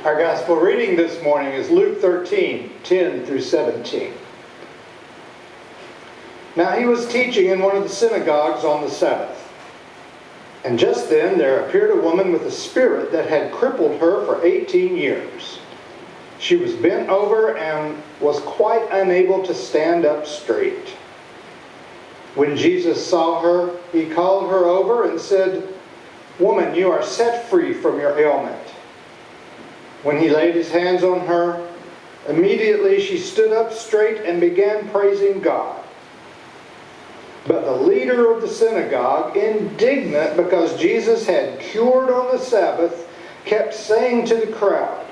Our gospel reading this morning is Luke 13, 10 through 17. Now he was teaching in one of the synagogues on the Sabbath. And just then there appeared a woman with a spirit that had crippled her for 18 years. She was bent over and was quite unable to stand up straight. When Jesus saw her, he called her over and said, "Woman, you are set free from your ailment." When he laid his hands on her, immediately she stood up straight and began praising God. But the leader of the synagogue, indignant because Jesus had cured on the Sabbath, kept saying to the crowd,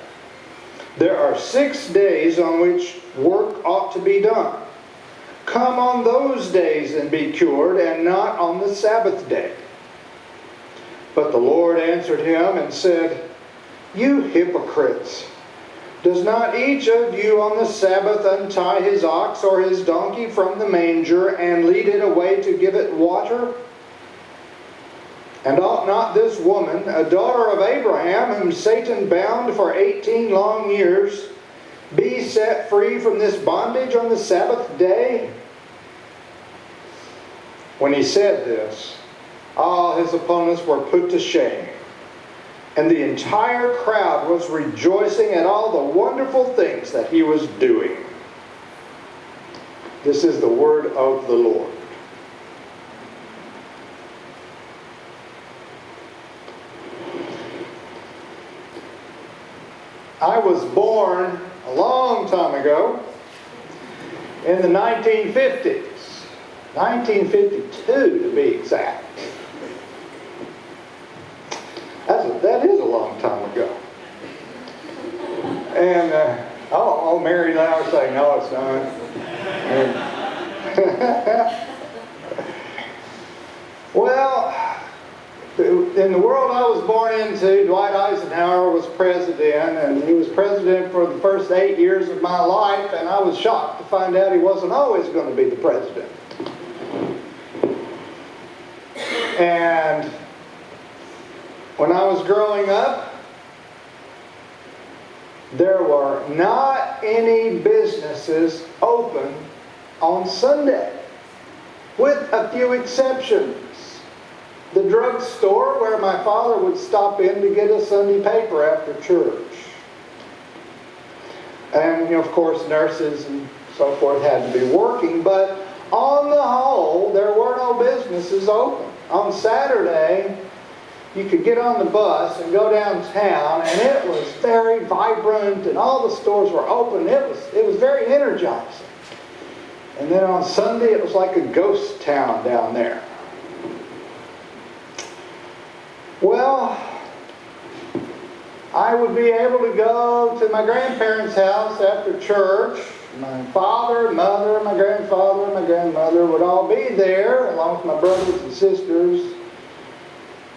"There are 6 days on which work ought to be done. Come on those days and be cured, and not on the Sabbath day." But the Lord answered him and said, "You hypocrites! Does not each of you on the Sabbath untie his ox or his donkey from the manger and lead it away to give it water? And ought not this woman, a daughter of Abraham, whom Satan bound for 18 long years, be set free from this bondage on the Sabbath day?" When he said this, all his opponents were put to shame. And the entire crowd was rejoicing at all the wonderful things that he was doing. This is the word of the Lord. I was born a long time ago in the 1950s. 1952 to be exact. That is a long time ago. And, Mary and I were saying, "No, it's not." Well, in the world I was born into, Dwight Eisenhower was president, and he was president for the first 8 years of my life, and I was shocked to find out he wasn't always going to be the president. And when I was growing up, there were not any businesses open on Sunday, with a few exceptions. The drugstore, where my father would stop in to get a Sunday paper after church. And, of course, nurses and so forth had to be working, but on the whole, there were no businesses open. On Saturday, you could get on the bus and go downtown, and it was very vibrant, and all the stores were open. It was very energizing. And then on Sunday, it was like a ghost town down there. Well, I would be able to go to my grandparents' house after church. My father, mother, my grandfather, and my grandmother would all be there, along with my brothers and sisters.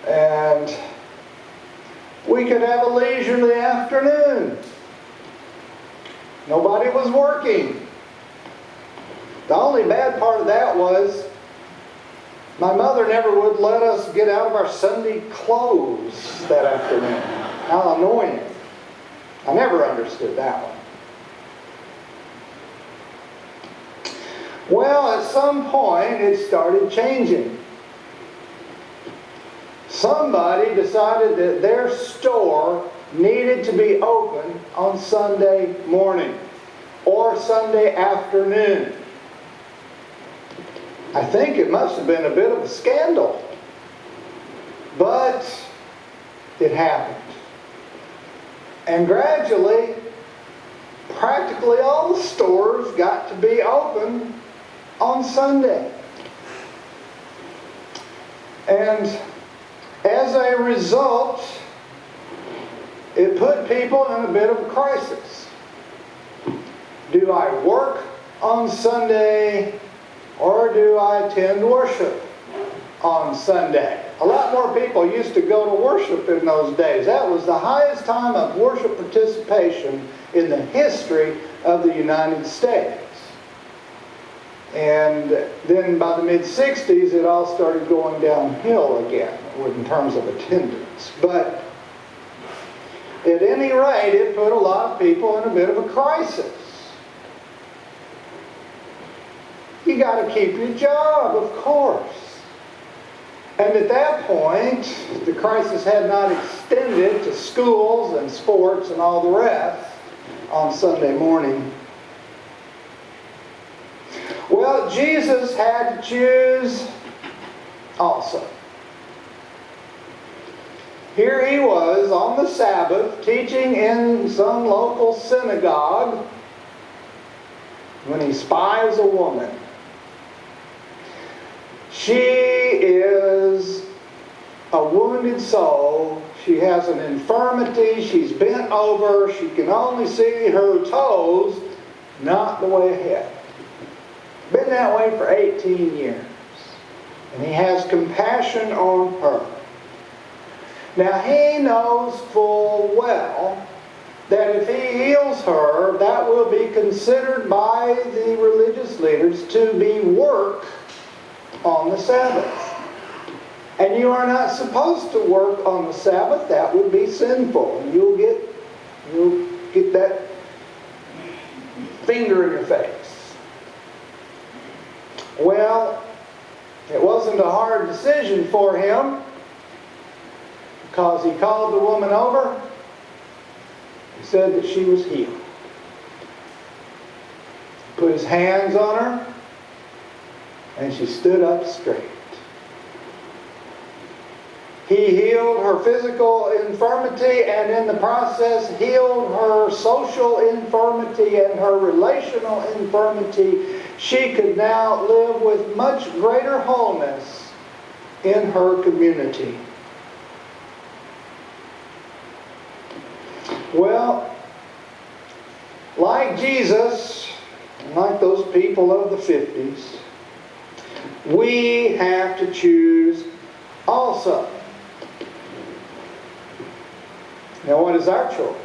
And we could have a leisurely afternoon. Nobody was working. The only bad part of that was my mother never would let us get out of our Sunday clothes that afternoon. How annoying. I never understood that one. Well, at some point it started changing. Somebody decided that their store needed to be open on Sunday morning or Sunday afternoon. I think it must have been a bit of a scandal, but it happened. And gradually, practically all the stores got to be open on Sunday. And as a result, it put people in a bit of a crisis. Do I work on Sunday, or do I attend worship on Sunday? A lot more people used to go to worship in those days. That was the highest time of worship participation in the history of the United States. And then by the mid-60s, it all started going downhill again in terms of attendance. But At any rate, it put a lot of people in a bit of a crisis. You got to keep your job, of course. And at that point, the crisis had not extended to schools and sports and all the rest on Sunday morning. Well, Jesus had to choose also. Here he was on the Sabbath teaching in some local synagogue when he spies a woman. She is a wounded soul. She has an infirmity. She's bent over. She can only see her toes, not the way ahead. Been that way for 18 years. And he has compassion on her. Now he knows full well that if he heals her, that will be considered by the religious leaders to be work on the Sabbath. And you are not supposed to work on the Sabbath. That would be sinful. And you'll get that finger in your face. Well, it wasn't a hard decision for him, because he called the woman over. He said that she was healed. Put his hands on her, and she stood up straight. He healed her physical infirmity, and in the process healed her social infirmity and her relational infirmity. She could now live with much greater wholeness in her community. Well, like Jesus, and like those people of the 50s, we have to choose also. Now, what is our choice?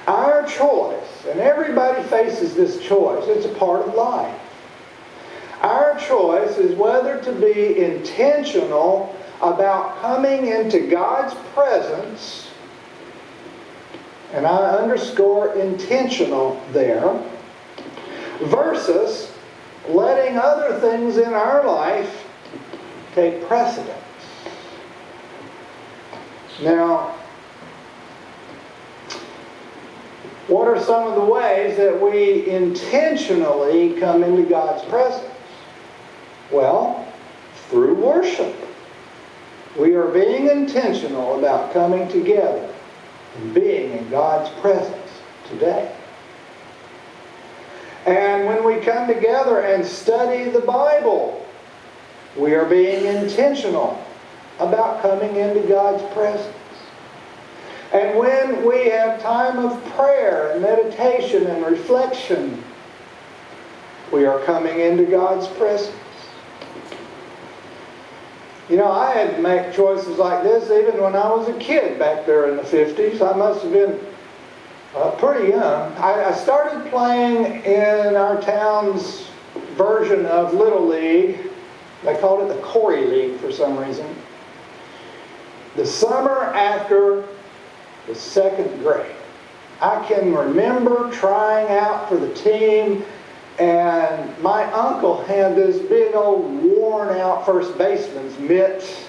Our choice, and everybody faces this choice, it's a part of life. Our choice is whether to be intentional about coming into God's presence, and I underscore intentional there, versus letting other things in our life take precedence. Now, what are some of the ways that we intentionally come into God's presence? Well, through worship. We are being intentional about coming together and being in God's presence today. And when we come together and study the Bible, we are being intentional about coming into God's presence. And when we have time of prayer and meditation and reflection, we are coming into God's presence. You know, I had to make choices like this even when I was a kid back there in the 50s. I must have been pretty young. I started playing in our town's version of Little League. They called it the Corey League for some reason. The summer after the second grade. I can remember trying out for the team, and my uncle had this big old worn out first baseman's mitt.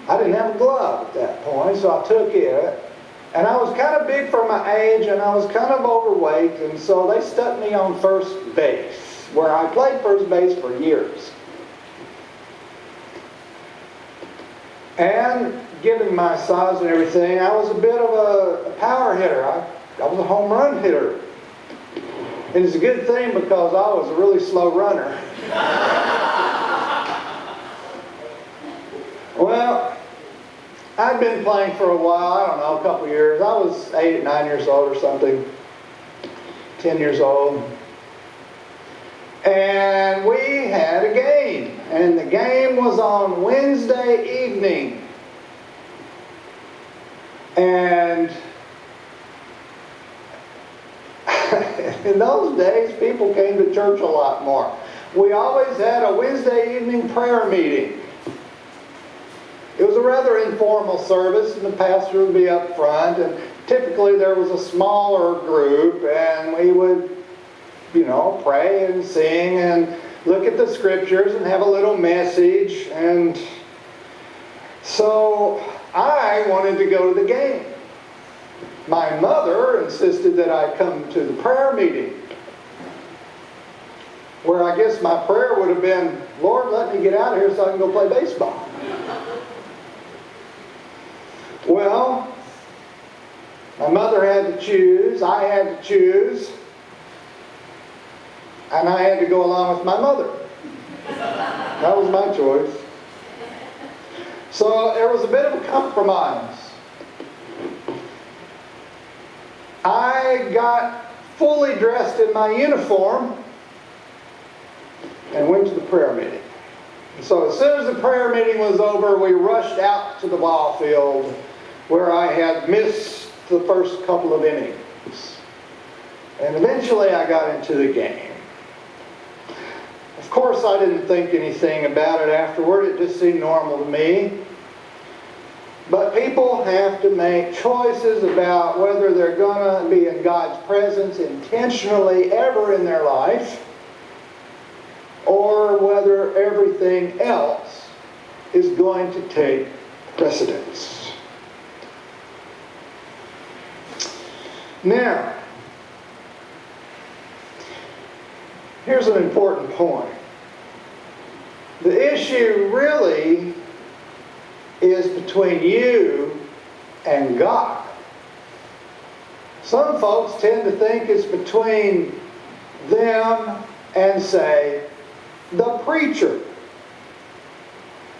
I didn't have a glove at that point, so I took it. And I was kind of big for my age, and I was kind of overweight, and so they stuck me on first base, where I played first base for years. And given my size and everything, I was a bit of a power hitter. I was a home run hitter. And it's a good thing because I was a really slow runner. Well, I'd been playing for a while, I don't know, a couple years. I was 8, 9 years old or something, 10 years old. And we had a game. And the game was on Wednesday evening. And in those days, people came to church a lot more. We always had a Wednesday evening prayer meeting. It was a rather informal service, and the pastor would be up front, and typically there was a smaller group, and we would, pray and sing and look at the scriptures and have a little message. And so I wanted to go to the game. My mother insisted that I come to the prayer meeting, where I guess my prayer would have been, Lord, let me get out of here so I can go play baseball. Well, my mother had to choose, I had to choose, and I had to go along with my mother. That was my choice. So there was a bit of a compromise. I got fully dressed in my uniform and went to the prayer meeting. And so as soon as the prayer meeting was over, we rushed out to the ball field where I had missed the first couple of innings. And eventually I got into the game. Of course, I didn't think anything about it afterward. It just seemed normal to me. But people have to make choices about whether they're going to be in God's presence intentionally ever in their life, or whether everything else is going to take precedence. Now, here's an important point. The issue really is between you and God. Some folks tend to think it's between them and, say, the preacher.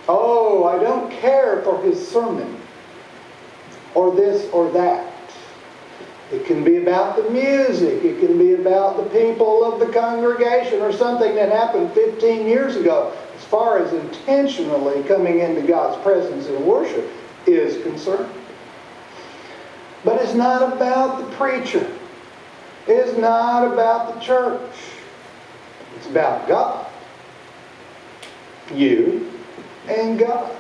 Oh, I don't care for his sermon, or this or that. It can be about the music. It can be about the people of the congregation, or something that happened 15 years ago, as far as intentionally coming into God's presence in worship is concerned. But it's not about the preacher. It's not about the church. It's about God. You and God.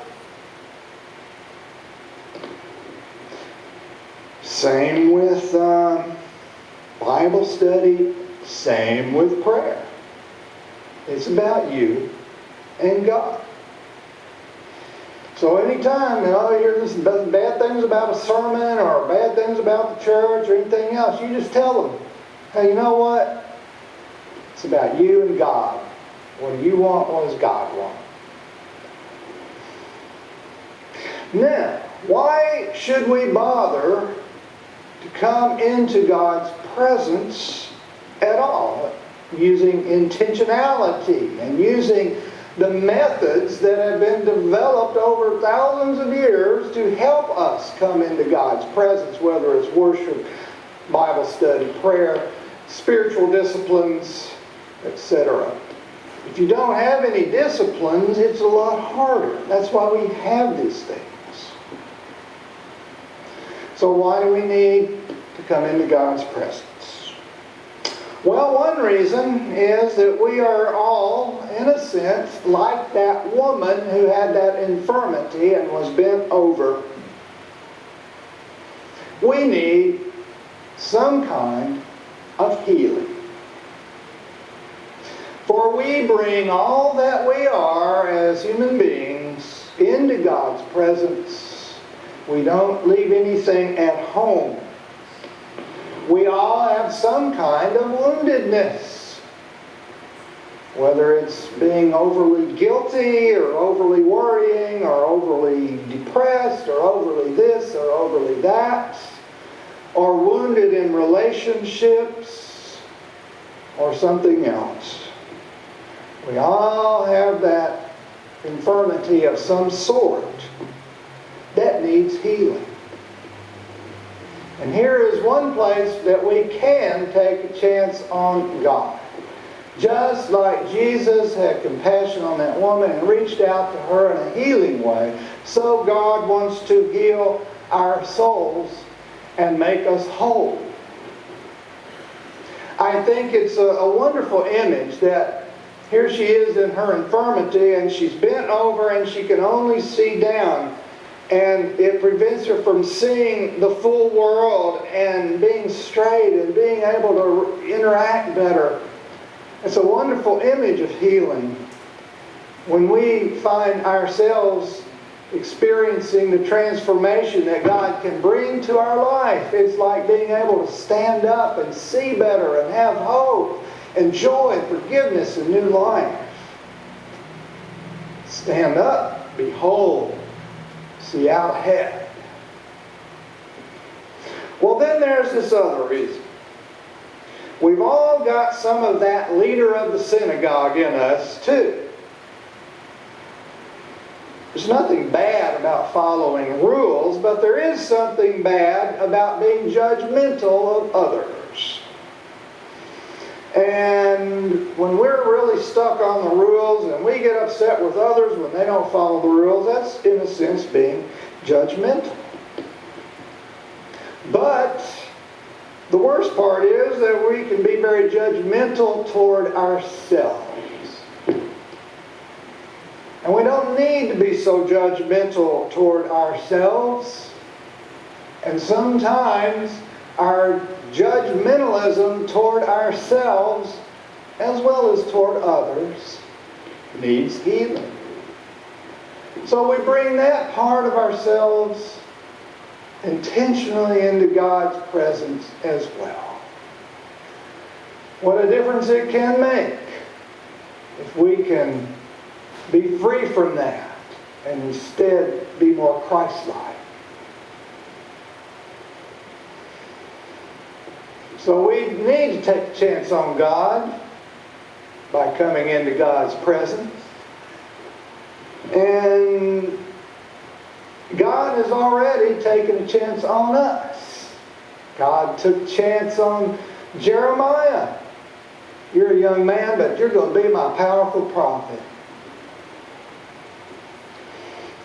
Same with Bible study. Same with prayer. It's about you and God. So anytime you hear this bad things about a sermon or bad things about the church or anything else, you just tell them, hey, you know what? It's about you and God. What do you want? What does God want? Now, why should we bother to come into God's presence at all? Using intentionality and using the methods that have been developed over thousands of years to help us come into God's presence, whether it's worship, Bible study, prayer, spiritual disciplines, etc. If you don't have any disciplines, it's a lot harder. That's why we have these things. So why do we need to come into God's presence? Well, one reason is that we are all, in a sense, like that woman who had that infirmity and was bent over. We need some kind of healing. For we bring all that we are as human beings into God's presence. We don't leave anything at home. We all have some kind of woundedness. Whether it's being overly guilty or overly worrying or overly depressed or overly this or overly that, or wounded in relationships or something else. We all have that infirmity of some sort that needs healing. And here is one place that we can take a chance on God. Just like Jesus had compassion on that woman and reached out to her in a healing way, so God wants to heal our souls and make us whole. I think it's a wonderful image that here she is in her infirmity and she's bent over and she can only see down And it prevents her from seeing the full world and being straight and being able to interact better. It's a wonderful image of healing. When we find ourselves experiencing the transformation that God can bring to our life, it's like being able to stand up and see better and have hope and joy and forgiveness and new life. Stand up, behold, see out ahead. Well, then there's this other reason. We've all got some of that leader of the synagogue in us too. There's nothing bad about following rules, but there is something bad about being judgmental of others. And when we're really stuck on the rules and we get upset with others when they don't follow the rules, that's in a sense being judgmental. But the worst part is that we can be very judgmental toward ourselves. And we don't need to be so judgmental toward ourselves. And sometimes our judgmentalism toward ourselves, as well as toward others, needs healing. So we bring that part of ourselves intentionally into God's presence as well. What a difference it can make if we can be free from that and instead be more Christ-like. So we need to take a chance on God by coming into God's presence. And God has already taken a chance on us. God took a chance on Jeremiah. You're a young man, but you're going to be my powerful prophet.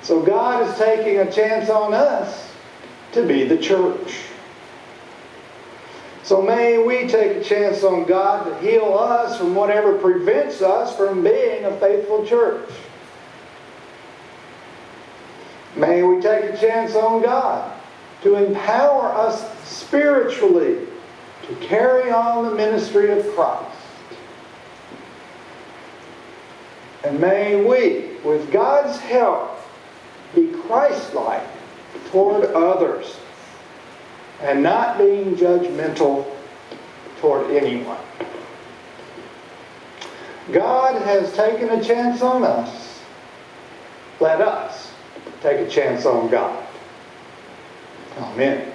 So God is taking a chance on us to be the church. So may we take a chance on God to heal us from whatever prevents us from being a faithful church. May we take a chance on God to empower us spiritually to carry on the ministry of Christ. And may we, with God's help, be Christ-like toward others and not being judgmental toward anyone. God has taken a chance on us. Let us take a chance on God. Amen.